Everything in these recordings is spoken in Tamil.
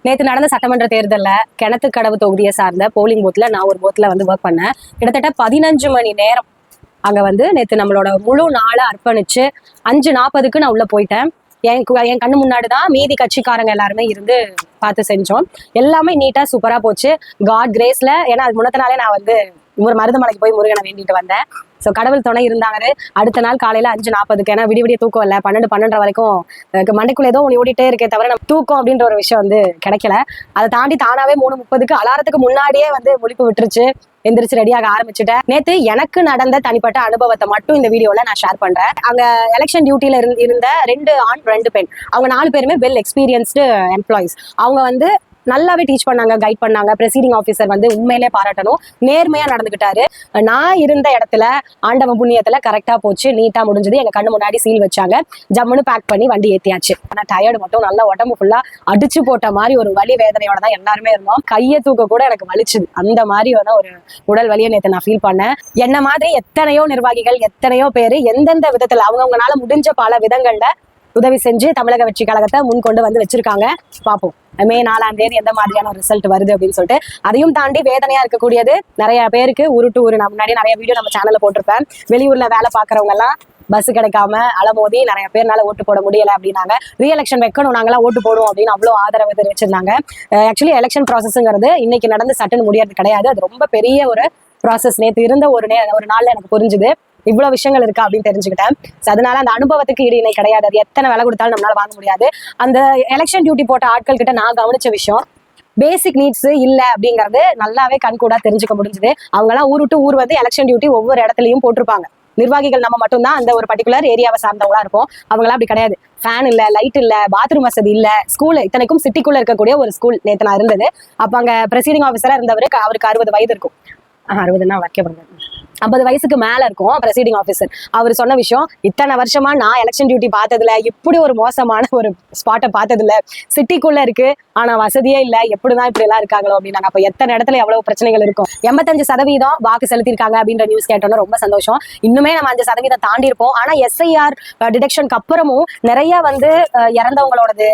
நேற்று நடந்த சட்டமன்ற தேர்தலில் கிணத்துக்கடவு தொகுதியை சார்ந்த போலிங் பூத்தில் நான் ஒரு பூத்தில் வந்து ஒர்க் பண்ணேன். கிட்டத்தட்ட 15 மணி நேரம் அங்கே வந்து நேற்று நம்மளோட முழு நாளை அர்ப்பணிச்சு 5:40க்கு நான் உள்ளே போயிட்டேன். என் கண்ணு முன்னாடி தான் மீதி கட்சிக்காரங்க எல்லாருமே இருந்து பார்த்து செஞ்சோம். எல்லாமே நீட்டாக சூப்பராக போச்சு. காட் கிரேஸில். ஏன்னா அது முன்னத்தினாலே நான் வந்து ஒரு மருதமலைக்கு போய் முருகனை வேண்டிட்டு வந்தேன். ஸோ கடவுள் துணை இருந்தாங்க. அடுத்த நாள் காலையில் 5:40க்கு, ஏன்னா விடிய தூக்கம் இல்லை, 12 வரைக்கும் மண்டைக்குள்ள ஏதோ ஒன்று ஓடிட்டே இருக்கே தவிர நம்ம தூக்கம் அப்படின்ற ஒரு விஷயம் வந்து கிடைக்கல. அதை தாண்டி தானாவே 3:30க்கு அலாரத்துக்கு முன்னாடியே வந்து முழிப்பு விட்டுருச்சு. எந்திரிச்சு ரெடியாக ஆரம்பிச்சுட்டேன். நேற்று எனக்கு நடந்த தனிப்பட்ட அனுபவத்தை மட்டும் இந்த வீடியோல நான் ஷேர் பண்றேன். அங்க எலெக்ஷன் டியூட்டில இருந்த 2 ஆண் 2 பெண், அவங்க 4 பேருமே வெல் எக்ஸ்பீரியன்ஸ்டு எம்ப்ளாயிஸ். அவங்க வந்து நல்லாவே டீச் பண்ணாங்க, கைட் பண்ணாங்க. ப்ரெசீடிங் ஆஃபீஸர் வந்து உண்மையிலே பாராட்டணும், நேர்மையா நடந்துகிட்டாரு. நான் இருந்த இடத்துல ஆண்டவ புண்ணியத்துல கரெக்டா போச்சு, நீட்டா முடிஞ்சது. எங்க கண்ணு முன்னாடி சீல் வச்சாங்க, ஜம்முன்னு பேக் பண்ணி வண்டி ஏத்தியாச்சு. ஆனா டயர்டு மட்டும் நல்லா உடம்பு ஃபுல்லா அடிச்சு போட்ட மாதிரி ஒரு வலி வேதனையோட தான் எல்லாருமே இருந்தோம். கையை தூக்க கூட எனக்கு வலிச்சுது. அந்த மாதிரி ஒரு உடல் வலியை நேற்று நான் ஃபீல் பண்ணேன். என்ன மாதிரி எத்தனையோ நிர்வாகிகள், எத்தனையோ பேரு எந்தெந்த விதத்துல அவங்கவுங்களால முடிஞ்ச பல விதங்கள்ல உதவி செஞ்சு தமிழக வெற்றி கழகத்தை முன் கொண்டு வந்து வச்சிருக்காங்க. பார்ப்போம் மே 4ஆம் தேதி எந்த மாதிரியான ரிசல்ட் வருது அப்படின்னு சொல்லிட்டு. அதையும் தாண்டி வேதனையா இருக்கக்கூடியது, நிறைய பேருக்கு நான் முன்னாடி நிறைய வீடியோ நம்ம சேனல்ல போட்டிருப்பேன். வெளியூர்ல வேலை பார்க்கறவங்க எல்லாம் பஸ் கிடைக்காம அலமோதி நிறைய பேர்னால ஓட்டு போட முடியல அப்படின்னாங்க. ரீஎலெக்ஷன் வைக்கணும், நாங்களாம் ஓட்டு போடுவோம் அப்படின்னு அவ்வளோ ஆதரவு தெரிவிச்சிருந்தாங்க. ஆக்சுவலி எலெக்ஷன் ப்ராசஸ்ங்கிறது இன்னைக்கு நடந்து சட்டுன்னு முடியறது கிடையாது. அது ரொம்ப பெரிய ஒரு ப்ராசஸ். நேற்று இருந்த ஒரு நாள்ல எனக்கு புரிஞ்சுது இவ்வளவு விஷயங்கள் இருக்கா அப்படின்னு தெரிஞ்சுக்கிட்டேன். அதனால அந்த அனுபவத்துக்கு ஈடு இணை கிடையாது. அது எத்தனை விலை கொடுத்தாலும் நம்மளால வாங்க முடியாது. அந்த எலெக்ஷன் டியூட்டி போட்ட ஆட்கள் கிட்ட நான் கவனிச்ச விஷயம், பேசிக் நீட்ஸ் இல்ல அப்படிங்கறது நல்லாவே கண்கூடா தெரிஞ்சுக்க முடிஞ்சது. அவங்க எல்லாம் ஊர் விட்டு ஊர் வந்து எலெக்ஷன் டியூட்டி ஒவ்வொரு இடத்துலயும் போட்டிருப்பாங்க. நிர்வாகிகள் நம்ம மட்டும்தான் அந்த ஒரு பர்டிகுலர் ஏரியாவை சார்ந்தவங்களா இருப்போம். அவங்களாம் அப்படி கிடையாது. ஃபேன் இல்ல, லைட் இல்ல, பாத்ரூம் வசதி இல்ல. ஸ்கூல் இத்தனைக்கும் சிட்டிக்குள்ள இருக்கக்கூடிய ஒரு ஸ்கூல் நேற்று நான் இருந்தது. அப்ப அங்க ப்ரெசீடிங் ஆஃபீஸரா இருந்தவருக்கு, அவருக்கு 60 வயது இருக்கும். 60ன்னா வைக்கப்படுது, 50 வயசுக்கு மேல இருக்கும் ப்ரெசீடிங் ஆஃபீஸர். அவர் சொன்ன விஷயம், இத்தனை வருஷமா நான் எலெக்ஷன் டியூட்டி பார்த்ததுல இப்படி ஒரு மோசமான ஒரு ஸ்பாட்டை பார்த்ததுல. சிட்டிக்குள்ள இருக்கு, ஆனா வசதியே இல்ல, எப்படிதான் இப்படி எல்லாம் இருக்காங்களோ அப்படின்னாங்க. அப்ப எத்தனை இடத்துல எவ்வளவு பிரச்சனைகள் இருக்கும். 85% வாக்கு செலுத்திருக்காங்க அப்படின்ற நியூஸ் கேட்டோம்னா ரொம்ப சந்தோஷம். இன்னுமே நம்ம 5% தாண்டி இருப்போம். ஆனா SIR டிடெக்ஷனுக்கு அப்புறமும் நிறைய வந்து இறந்தவங்களோடது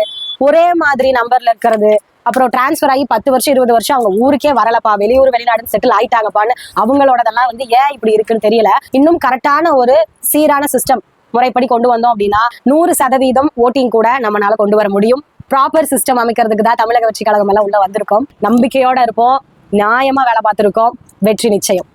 ஒரே மாதிரி நம்பர்ல இருக்கிறது, அப்புறம் டிரான்ஸ்பர் ஆகி 10 வருஷம் 20 வருஷம் அவங்க ஊருக்கே வரலப்பா, வெளியூர் வெளிநாடு செட்டில் ஆயிட்டாங்கப்பான்னு அவங்களோடதெல்லாம் வந்து ஏன் இப்படி இருக்குன்னு தெரியல. இன்னும் கரெக்டான ஒரு சீரான சிஸ்டம் முறைப்படி கொண்டு வந்தோம் அப்படின்னா 100% ஓட்டிங் கூட நம்மளால கொண்டு வர முடியும். ப்ராப்பர் சிஸ்டம் அமைக்கிறதுக்கு தான் தமிழக வெற்றி கழகம் எல்லாம் உள்ள வந்திருக்கோம். நம்பிக்கையோட இருப்போம், நியாயமா வேலை பார்த்திருக்கோம். வெற்றி நிச்சயம்.